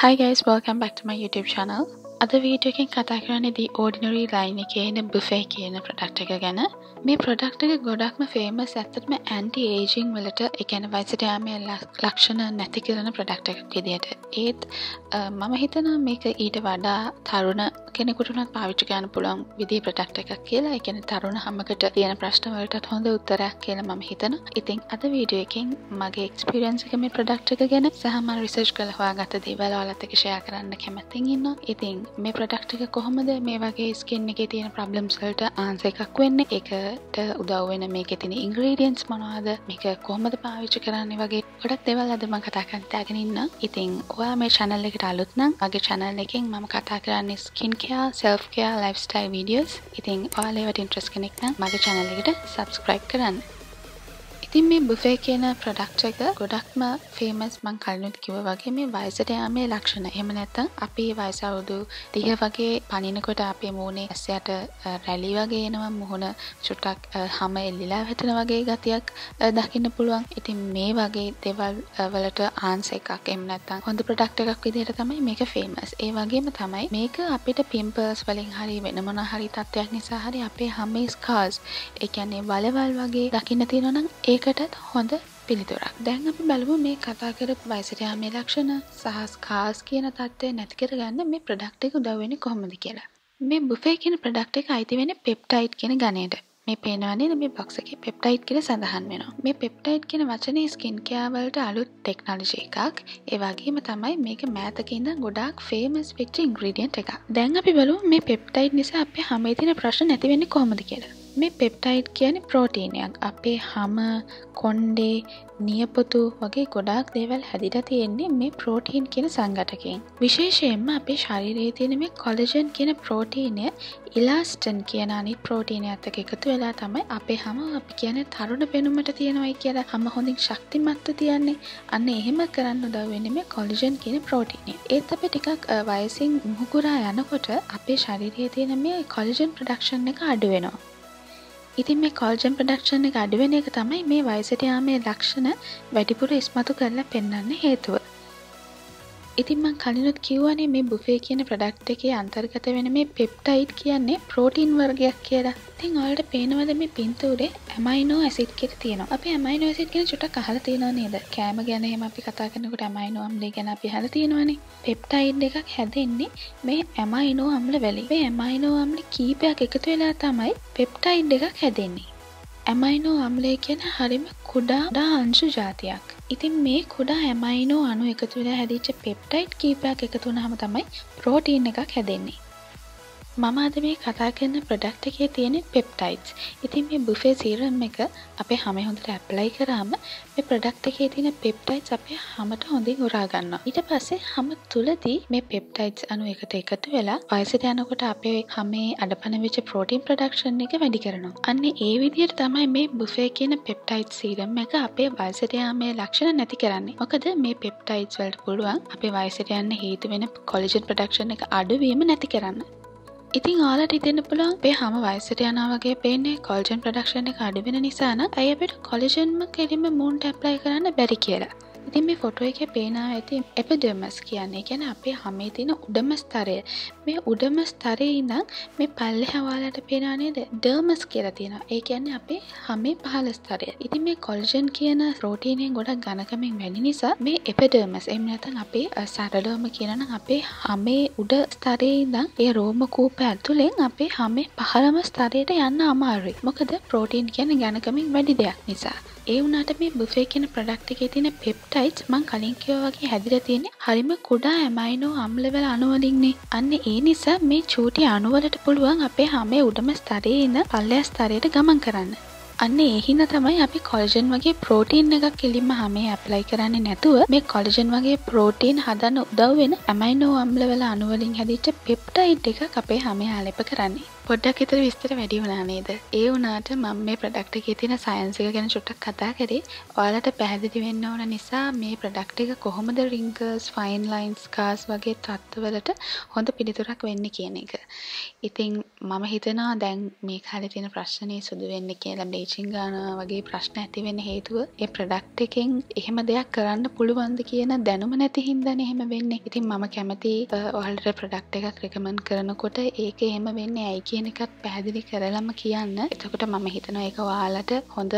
Hi guys, welcome back to my YouTube channel. අද video එකෙන් කතා කරන්නේ The Ordinary line එකේ එන buffet කියන product එක ගැන. මේ product එක ගොඩක්ම famous ඇත්තටම anti aging වලට ඒ කියන්නේ වයසට යාමේ ලක්ෂණ නැති කරන product එකක් විදියට. ඒත් මම හිතනවා මේක ඊට වඩා තරුණ කෙනෙකුට උනත් පාවිච්චි කරන්න පුළුවන් විදිහේ product එකක් කියලා. ඒ කියන්නේ තරුණ හැමකට තියෙන ප්‍රශ්න වලට හොඳ උත්තරයක් කියලා මම හිතනවා. ඉතින් අද වීඩියෝ එකෙන් මගේ experience එක මේ product එක ගැන සහ මම research කරලා හොයාගත්ත දේවල් ඔයාලත් එක්ක share කරන්න කැමතින් ඉන්නවා. ඉතින් මේ ප්‍රොඩක්ට් එක කොහොමද මේ වගේ ස්කින් එකේ තියෙන ප්‍රොබ්ලම්ස් වලට ආන්සර් එකක් වෙන්නේ? ඒකට උදව් වෙන මේකේ තියෙන ඉන්ග්‍රීඩියන්ට්ස් මොනවද? මේක කොහොමද පාවිච්චි කරන්නේ වගේ ගොඩක් දේවල් අද මම කතා කරන්න තියාගෙන ඉන්නවා. ඉතින් ඔයා මේ channel එකට අලුත් නම් මගේ channel එකෙන් මම කතා කරන්නේ skin care, self care, lifestyle videos. ඉතින් ඔයාලා ඒවට interest කෙනෙක් නම් මගේ channel එකට subscribe කරන්න. ඉතින් මේ buffet කියන product එක ගොඩක්ම famous මං කලිනුත් කිව්වා වගේ මේ වයසට යාමේ ලක්ෂණ. එහෙම නැත්නම් අපි වයස අවුරුදු 30 වගේ පනිනකොට අපේ මූණේ ඇස්සයට රැලි වගේ එනවා, මුහුණ චුට්ටක් හැම එල්ලිලා වැටෙන වගේ ගතියක් දකින්න පුළුවන්. ඉතින් මේ වගේ දේවල් වලට ආන්සර් එකක් එහෙම නැත්නම් හොඳ product එකක් විදිහට තමයි මේක famous. ඒ වගේම තමයි මේක අපිට pimples වලින් හරි වෙන මොන හරි තත්ත්වයක් නිසා හරි අපේ හැමේ scars ඒ කියන්නේ වලවල් වගේ දකින්න තියෙනවා නම් ඒකටත් හොඳ පිළිතුරක්. දැන් අපි බලමු මේ කතා කරපු වයසට යාමේ ලක්ෂණ සහ ස්කාර්ස් කියන තත්ත්වය නැති කරගන්න මේ ප්‍රොඩක්ට් එක උදව් වෙන්නේ කොහොමද කියලා. මේ බුෆේ කියන ප්‍රොඩක්ට් එක අයිති වෙන්නේ පෙප්ටයිඩ් කියන ගණයට. මේ පේනවා නේද මේ බොක්ස් එකේ පෙප්ටයිඩ් කියලා සඳහන් වෙනවා. මේ පෙප්ටයිඩ් කියන වචනේ ස්කින් කෙයාර් වලට අලුත් ටෙක්නොලොජි එකක්. ඒ වගේම තමයි මේක මෑතක ඉඳන් ගොඩාක් ෆේමස් වෙච්ච ඉන්ග්‍රීඩියන්ට් එකක්. දැන් අපි බලමු මේ පෙප්ටයිඩ් නිසා අපේ හැමේ තියෙන ප්‍රශ්න නැති වෙන්නේ කොහොමද කියලා. මේ පෙප්ටයිඩ් කියන්නේ ප්‍රෝටීනයක්. අපේ හැම කොණ්ඩේ නියපොතු වගේ ගොඩාක් දේවල් හැදිලා තියෙන්නේ මේ ප්‍රෝටීන් කියන සංඝටකයෙන්. විශේෂයෙන්ම අපේ ශරීරයේ තියෙන මේ කොලජන් කියන ප්‍රෝටීනය ඉලාස්ටින් කියන අනිත් ප්‍රෝටීනයත් එක්ක එකතු වෙලා තමයි අපේ හැම අපි කියන්නේ තරුණ පෙනුමට තියෙනවයි කියලා හැම හොඳින් ශක්තිමත්ව තියන්නේ. අන්න එහෙම කරන්න උදව් වෙන්නේ මේ කොලජන් කියන ප්‍රෝටීනය. ඒත් අපි ටිකක් වයසින් මුහුකුරා යනකොට අපේ ශරීරයේ තියෙන මේ කොලජන් ප්‍රොඩක්ෂන් එක අඩු වෙනවා. ඉතින් මේ කොලජන් ප්‍රොඩක්ෂන් එක අඩු වෙන එක තමයි මේ වයසට යාමේ ලක්ෂණ වැඩිපුර ඉස්මතු කරලා පෙන්වන්න හේතුව. ඉතින් මම කලිනුත් කිව්වනේ මේ බුෆේ කියන ප්‍රොඩක්ට් එකේ අන්තර්ගත වෙන මේ පෙප්ටයිඩ් කියන්නේ ප්‍රෝටීන් වර්ගයක් කියලා. ඉතින් ඔයාලට පේනවද මේ පින්තූරේ ඇමයිනෝ ඇසිඩ් කියලා තියෙනවා. අපි ඇමයිනෝ ඇසිඩ් කියන චුට්ටක් අහලා තියෙනව නේද? කෑම ගැන එහෙම අපි කතා කරනකොට ඇමයිනෝ අම්ල ගැන අපි අහලා තියෙනවනේ. පෙප්ටයිඩ් එකක් හැදෙන්නේ මේ ඇමයිනෝ අම්ල වලින්. මේ ඇමයිනෝ අම්ල කීපයක් එකතු වෙලා තමයි පෙප්ටයිඩ් එකක් හැදෙන්නේ. ඇමයිනෝ අම්ලය කියන්නේ හරිම කුඩා අංශු జాතියක්. ඉතින් මේ කුඩා ඇමයිනෝ අණු එකතු වෙලා හැදිච්ච පෙප්ටයිඩ් කීපයක් එකතු වුනහම තමයි ප්‍රෝටීන් එකක් හැදෙන්නේ. මම අද මේ කතා කරන ප්‍රොඩක්ට් එකේ තියෙන පෙප්ටයිඩ්ස්. ඉතින් මේ බුෆේ සීරම් එක අපේ හැමේ හොඳට ඇප්ලයි කරාම මේ ප්‍රොඩක්ට් එකේ තියෙන පෙප්ටයිඩ්ස් අපේ හැමට හොඳින් උරා ගන්නවා. ඊට පස්සේ හැම තුලදී මේ පෙප්ටයිඩ්ස් අණු එකට එකතු වෙලා වයසට යනකොට අපේ හැමේ අඩපණ වෙච්ච ප්‍රෝටීන් ප්‍රොඩක්ෂන් එක වැඩි කරනවා. අන්න ඒ විදිහට තමයි මේ බුෆේ කියන පෙප්ටයිඩ් සීරම් එක අපේ වයසට යාමේ ලක්ෂණ නැති කරන්නේ. මොකද මේ පෙප්ටයිඩ්ස් වලට පුළුවන් අපේ වයසට යන්න හේතු වෙන කොලජන් ප්‍රොඩක්ෂන් එක අඩුවීම නැති කරන්න. ඉතින් ඔයාලට හිතෙන්න පුළුවන් අපේ හැම වයසට යනවා වගේ පේන්නේ කොලජන් ප්‍රොඩක්ෂන් එක අඩු වෙන නිසා නම් අය අපිට කොලජන්ම කෙලින්ම මූණට ඇප්ලයි කරන්න බැරි කියලා. ඉතින් මේ ෆොටෝ එකේ පේනවා ඇති එපිඩර්මස් කියන්නේ. ඒ කියන්නේ අපේ හැමේ තියෙන උඩම ස්තරය. මේ උඩම ස්තරේ ඉඳන් මේ පල්ලෙහා ඔයාලට පේනවා නේද? ඩර්මස් කියලා තියෙනවා. ඒ කියන්නේ අපේ හැමේ පහළ ස්තරය. ඉතින් මේ කොලජන් කියන ප්‍රෝටීනයෙන් ගොඩක් ඝනකමින් වැඩි නිසා මේ එපිඩර්මස් එහෙම නැත්නම් අපේ සරලවම කියනවා නම් අපේ හැමේ උඩ ස්තරේ ඉඳන් ඒ රෝම කූප ඇතුලෙන් අපේ හැමේ පහළම ස්තරයට යන්න අමාරුයි. මොකද ප්‍රෝටීන් කියන්නේ ඝනකමින් වැඩි දෙයක් නිසා. ඒ වුණාට මේ බුෆේ කියන ප්‍රොඩක්ට් එකේ තියෙන පෙප්ටයිඩ්ස් මම කලින් කිව්වා වගේ හැදිලා තියෙන්නේ හරිම කුඩා ඇමයිනෝ අම්ල වල අණු වලින්නේ. අන්න ඒ නිසා මේ චූටි අණු වලට පුළුවන් අපේ හැමේ උඩම ස්තරයේ ඉඳන් පල්ලෙහා ස්තරයට ගමන් කරන්න. අන්න ඒ හින්දා තමයි අපි කොලජන් වගේ ප්‍රෝටීන් එකක් කෙලින්ම හැමේ ඇප්ලයි කරන්නේ නැතුව මේ කොලජන් වගේ ප්‍රෝටීන් හදන්න උදව් වෙන ඇමයිනෝ අම්ල වල අණු වලින් හැදිච්ච පෙප්ටයිඩ් එකක් අපේ හැමේ ආලේප කරන්නේ. පොඩ්ඩක් විතර විස්තර වැඩි වුණා නේද? ඒ වුණාට මම මේ ප්‍රොඩක්ට් එකේ තියෙන සයන්ස් එක ගැන චුට්ටක් කතා කරේ. ඔයාලට පැහැදිලි වෙන්න ඕන නිසා මේ ප්‍රොඩක්ට් එක කොහොමද wrinkles, fine lines, scars වගේ තත්ත්වවලට හොඳ පිළිතුරක් වෙන්නේ කියන එක. ඉතින් මම හිතනවා දැන් මේ කාලේ තියෙන ප්‍රශ්නේ සුදු වෙන්නේ කියලා බ්ලීචින් ගන්නවා වගේ ප්‍රශ්න ඇති වෙන්න හේතුව ඒ ප්‍රොඩක්ට් එකෙන් එහෙම දෙයක් කරන්න පුළුවන්ද කියන දැනුම නැති හින්දානේ එහෙම වෙන්නේ. ඉතින් මම කැමති ඔයාලට ප්‍රොඩක්ට් එකක් රෙකමන්ඩ් කරනකොට ඒක එහෙම වෙන්නේ ඇයි කියන එකත් පැහැදිලි කරලම කියන්න. එතකොට මම හිතනවා ඒක ඔයාලට හොඳ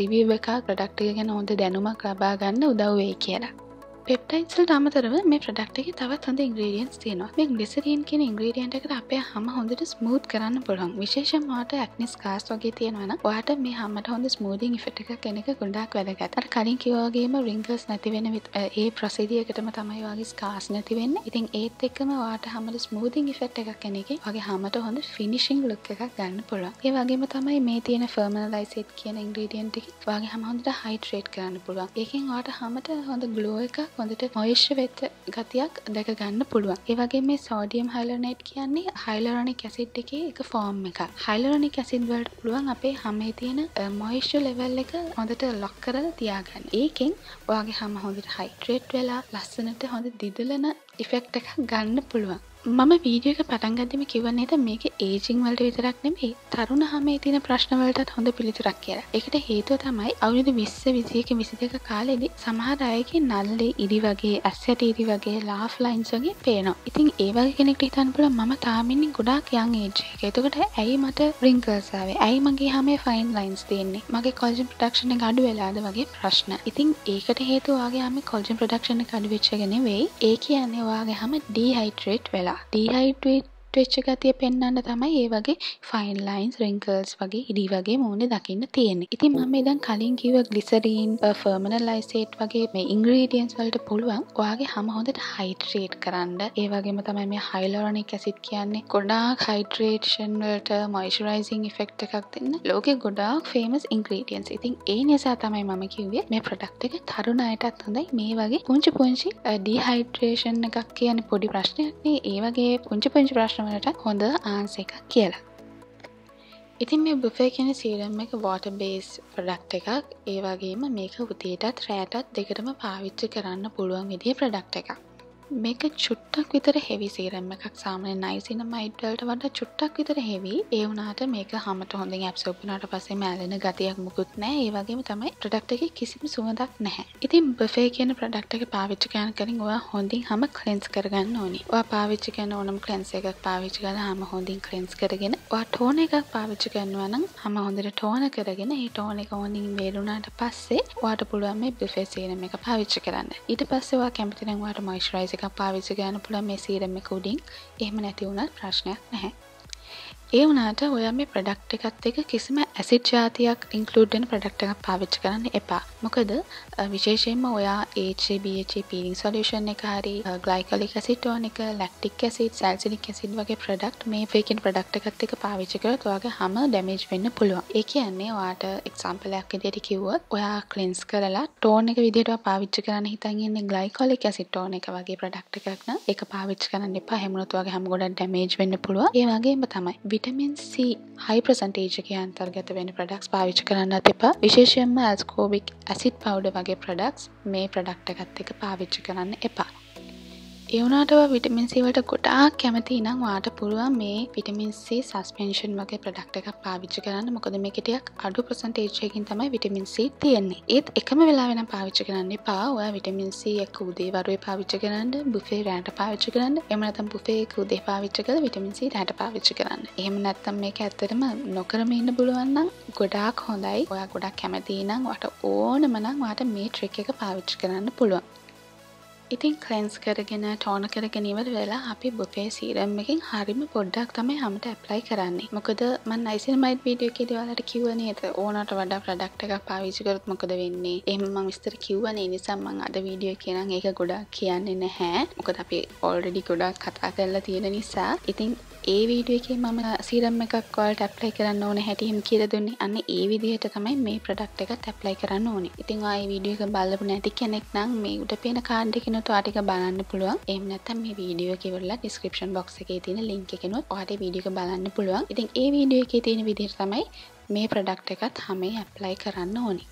රිවිව් එකක් ප්‍රොඩක්ට් එක ගැන හොඳ දැනුමක් ලබා ගන්න උදව් වෙයි කියලා. පෙප්ටයිඩ්ස් වලට අමතරව මේ ප්‍රොඩක්ට් එකේ තවත් හොඳ ඉන්ග්‍රීඩියන්ට්ස් තියෙනවා. මේ ග්ලිසරින් කියන ඉන්ග්‍රීඩියන්ට් එකට අපේ හැම හොඳට ස්මූත් කරන්න පුළුවන්. විශේෂයෙන්ම ඔයාලට ඇක්නි ස්කාර්ස් වගේ තියෙනවා නම් ඔයාලට මේ හැමට හොඳ ස්මූතින් ඉෆෙක්ට් එකක් එන එක ගොඩාක් වැදගත්. අර කලින් කිව්වා වගේම wrinkles නැති වෙන ඒ ප්‍රොසීඩියර් එකටම තමයි ඔයාගේ ස්කාර්ස් නැති වෙන්නේ. ඉතින් ඒත් එක්කම ඔයාලට හැමට ස්මූතින් ඉෆෙක්ට් එකක් එන එකේ ඔයාගේ හැමට හොඳ ෆිනිෂිං ලුක් එකක් ගන්න පුළුවන්. ඒ වගේම තමයි මේ තියෙන ෆර්මනලයිසේට් කියන ඉන්ග්‍රීඩියන්ට් එකේ ඔයාගේ හැම හොඳට හයිඩ්‍රේට් කරන්න පුළුවන්. ඒකෙන් ඔයාලට හැමට හොඳ ග්ලෝ එකක් හොඳට මොයිස්චර් වෙච්ච ගතියක් දැක ගන්න පුළුවන්. ඒ වගේම මේ සෝඩියම් හයලුරොනේට් කියන්නේ හයලුරොනික් ඇසිඩ් එකේ එක ෆෝම් එකක්. හයලුරොනික් ඇසිඩ් වලට පුළුවන් අපේ හැමේ තියෙන මොයිස්චර් ලෙවල් එක හොඳට ලොක් කරලා තියාගන්න. ඒකෙන් ඔයාගේ හැම හොඳට හයිඩ්‍රේට් වෙලා ලස්සනට හොඳ දිදුලන ඉෆෙක්ට් එකක් ගන්න පුළුවන්. මම වීඩියෝ එක පටන් ගද්දිම කිව්වා නේද මේක ඒජින් වලට විතරක් නෙමෙයි තරුණ හැමේ තියෙන ප්‍රශ්න වලටත් හොඳ පිළිතුරක් කියලා. ඒකට හේතුව තමයි අවුරුදු 20 21 22 කාලෙදී සමහර අයගේ නල්ලේ ඉරි වගේ ඇස් ඉරි වගේ ලාෆ් ලයින්ස් වගේ පේනවා. ඉතින් ඒ වගේ කෙනෙක්ට හිතන්න පුළුවන් මම තාම ඉන්නේ ගොඩාක් යන් ඒජ් එකක. එතකොට ඇයි මට wrinkles ආවේ? ඇයි මගේ හැමේ fine lines තියෙන්නේ? මගේ collagen production එක අඩු වෙලාද වගේ ප්‍රශ්න. ඉතින් ඒකට හේතුව ඔයාගේ හැමේ collagen production එක අඩු වෙච්ච එක නෙවෙයි. ඒ කියන්නේ ඔයාගේ හැම dehydrate වෙලා ඩීහයිඩ්‍රේට් වෙච්ච ගතිය පෙන්වන්න තමයි ඒ වගේ ෆයින් ලයින්ස් wrinkles වගේ ඉරි වගේ මූණේ දකින්න තියෙන්නේ. ඉතින් මම දැන් කලින් කිව්ව ග්ලිසරින් ෆර්මනලයිසේට් වගේ මේ ඉන්ග්‍රීඩියන්ට්ස් වලට පුළුවන් ඔයාගේ හැම හොඳට හයිඩ්‍රේට් කරන්න. ඒ වගේම තමයි මේ හයලුරොනික් ඇසිඩ් කියන්නේ ගොඩාක් හයිඩ්‍රේෂන් වලට මොයිස්චරයිසිං ඉෆෙක්ට් එකක් දෙන්න ලෝකේ ගොඩාක් ෆේමස් ඉන්ග්‍රීඩියන්ට්ස්. ඉතින් ඒ නිසා තමයි මම කිව්වේ මේ ප්‍රොඩක්ට් එක තරුණ අයටත් හොඳයි. මේ වගේ පුංචි ඩීහයිඩ්‍රේෂන් එකක් කියන්නේ පොඩි ප්‍රශ්නයක් නේ. ඒ වගේ පුංචි ප්‍රශ්න වලට හොඳ ආන්සර් එකක් කියලා. ඉතින් මේ බුෆේ කියන සීරම් එක water based product එකක්. ඒ වගේම මේක උදේටත් රැටත් දෙකටම පාවිච්චි කරන්න පුළුවන් විදිහේ product එකක්. මේක චුට්ටක් විතර heavy සීරම් එකක්. සාමාන්‍ය niacinamide වලට වඩා චුට්ටක් විතර heavy. ඒ වුණාට මේක හැමත හොඳින් absorb වුණාට පස්සේ මැලෙන ගතියක් මුකුත් නැහැ. ඒ වගේම තමයි product එකේ කිසිම සුවඳක් නැහැ. ඉතින් buffet කියන product එක පාවිච්චි කරන කලින් ඔයා හොඳින් හැම cleanse කරගන්න ඕනේ. ඔයා පාවිච්චි කරන ඕනම cleanse එකක් පාවිච්චි කරලා හැම හොඳින් cleanse කරගෙන ඔයා tone එකක් පාවිච්චි කරනවා නම් හැම හොඳට tone කරගෙන ඒ tone එක හොඳින් වේරුණාට පස්සේ ඔයාට පුළුවන් මේ buffet සීරම් එක පාවිච්චි කරන්න. ඊට පස්සේ ඔයා කැමති නම් ඔයාට moisturizer එකක් පාවිච්චි කරන්න පුළුවන් මේ සීරම් එක උඩින්. එහෙම නැති වුණත් ප්‍රශ්නයක් නැහැ. ඒ වුණාට ඔයා මේ ප්‍රොඩක්ට් එකත් එක්ක කිසිම ඇසිඩ් જાතියක් ඉන්ක්ලූඩ් වෙන ප්‍රොඩක්ට් එකක් පාවිච්චි කරන්න එපා. මොකද විශේෂයෙන්ම ඔයා HA BHA peeling solution එක හරි glycolic acid tonic, lactic acid, salicylic acid වගේ ප්‍රොඩක්ට් මේ ෆේකින් ප්‍රොඩක්ට් එකත් එක්ක පාවිච්චි කරොත් ඔයාගේ හැම ඩැමේජ් වෙන්න පුළුවන්. ඒ කියන්නේ ඔයාට එක්සැම්පල් එකක් විදිහට කිව්වොත් ඔයා ක්ලෙන්ස් කරලා ටෝන් එක විදිහට පාවිච්චි කරන්න හිතන් ඉන්නේ glycolic acid tone එක වගේ ප්‍රොඩක්ට් එකක් නම් ඒක පාවිච්චි කරන්න එපා. එහෙම වුණොත් ඔයාගේ හැම ගොඩක් ඩැමේජ් වෙන්න පුළුවන්. ඒ වගේම තමයි විටමින් C high percentage එකේ අන්තර්ගත වෙන products පාවිච්චි කරන්නත් එපා. විශේෂයෙන්ම ascorbic acid powder වගේ products මේ product එකත් එක්ක පාවිච්චි කරන්න එපා. ඒ වුණාට ඔයා විටමින් C වලට ගොඩාක් කැමති නම් ඔයාට පුළුවන් මේ විටමින් C suspension වගේ product එකක් පාවිච්චි කරන්න. මොකද මේකේ ටිකක් අඩු percentage එකකින් තමයි විටමින් C තියෙන්නේ. ඒත් එකම වෙලාවෙ නම් පාවිච්චි කරන්න එපා. ඔයා විටමින් C එක උදේ වරුවේ පාවිච්චි කරන්න, බුෆේ රැට පාවිච්චි කරන්න. එහෙම නැත්නම් බුෆේ එක උදේ පාවිච්චි කරලා විටමින් C රැට පාවිච්චි කරන්න. එහෙම නැත්නම් මේක ඇත්තටම නොකරම ඉන්න පුළුවන් නම් ගොඩාක් හොඳයි. ඔයා ගොඩාක් කැමති නම් ඔයාට ඕනම නම් ඔයාට මේ trick එක පාවිච්චි කරන්න පුළුවන්. ඉතින් ක්ලෙන්ස් කරගෙන ටෝන කරගෙන ඉවර වෙලා අපි බුෆේ සීරම් එකෙන් හරිම පොඩ්ඩක් තමයි හැමට ඇප්ලයි කරන්නේ. මොකද මම niacinamide වීඩියෝ එකේදී ඔයාලට කිව්වා නේද ඕනට වඩා ප්‍රොඩක්ට් එකක් පාවිච්චි කරොත් මොකද වෙන්නේ? එහෙම මම විස්තර කිව්වනේ. ඒ නිසා මම අද වීඩියෝ එකේ නම් ඒක ගොඩක් කියන්නේ නැහැ. මොකද අපි ඔල්රෙඩි ගොඩක් කතා කරලා තියෙන නිසා. ඉතින් ඒ වීඩියෝ එකේ මම සීරම් එකක් ඔයාලට ඇප්ලයි කරන්න ඕනේ හැටි එහෙම කියලා දුන්නේ. අන්න ඒ විදිහට තමයි මේ ප්‍රොඩක්ට් එකත් ඇප්ලයි කරන්න ඕනේ. ඉතින් ආයේ වීඩියෝ එක බලපු නැති කෙනෙක් නම් මේ උඩ පේන කාඩ් එකේ තියෙනවා ඔයාට ඒක බලන්න පුළුවන්. එහෙම නැත්නම් මේ වීඩියෝ එක ඉවරලා description box එකේ තියෙන link එකෙනුත් ඔයාට වීඩියෝ එක බලන්න පුළුවන්. ඉතින් ඒ වීඩියෝ එකේ තියෙන විදිහට තමයි මේ product එකත් හැමේ apply කරන්න ඕනේ.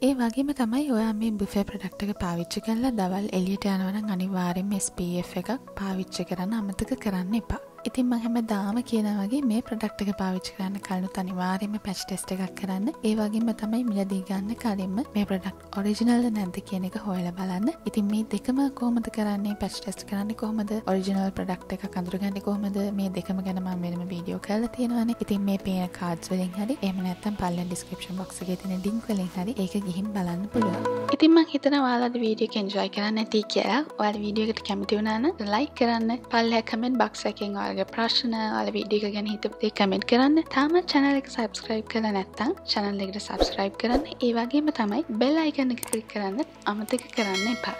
ඒ වගේම තමයි ඔයා මේ බුෆේ ප්‍රොඩක්ට් එක පාවිච්චි කරලා දවල් එළියට යනවා නම් අනිවාර්යෙන්ම SPF එකක් පාවිච්චි කරන්න අමතක කරන්න එපා. ඉතින් මම හැමදාම කියනවා වගේ මේ ප්‍රොඩක්ට් එක පාවිච්චි කරන්න කලින් අනිවාර්යෙන්ම පැච් ටෙස්ට් එකක් කරන්න. ඒ වගේම තමයි මිලදී ගන්න කලින්ම මේ ප්‍රොඩක්ට් ඔරිජිනල්ද නැද්ද කියන එක හොයලා බලන්න. ඉතින් මේ දෙකම කොහොමද කරන්නේ? පැච් ටෙස්ට් කරන්නේ කොහොමද? ඔරිජිනල් ප්‍රොඩක්ට් එකක් අඳුරගන්නේ කොහොමද? මේ දෙකම ගැන මම වෙනම වීඩියෝ කරලා තියෙනවානේ. ඉතින් මේ පේන කාඩ්ස් වලින් හරි එහෙම නැත්නම් පල්ලෙන් description box එකේ තියෙන link වලින් හරි ඒක ගිහින් බලන්න පුළුවන්. ඉතින් මම හිතනවා ඔයාලට වීඩියෝ එක enjoy කරන්න ඇති කියලා. ඔයාලා වීඩියෝ එකට කැමති වුණා නම් like කරන්න. පල්ලෙහා comment box එකෙන් ඔයාලගේ ප්‍රශ්න, ඔයාලා වීඩියෝ එක ගැන හිතපු දේ comment කරන්න. තාමත් channel එක subscribe කරලා නැත්නම් channel එකට subscribe කරන්න. ඒ වගේම තමයි bell icon එක click කරන්න අමතක කරන්න එපා.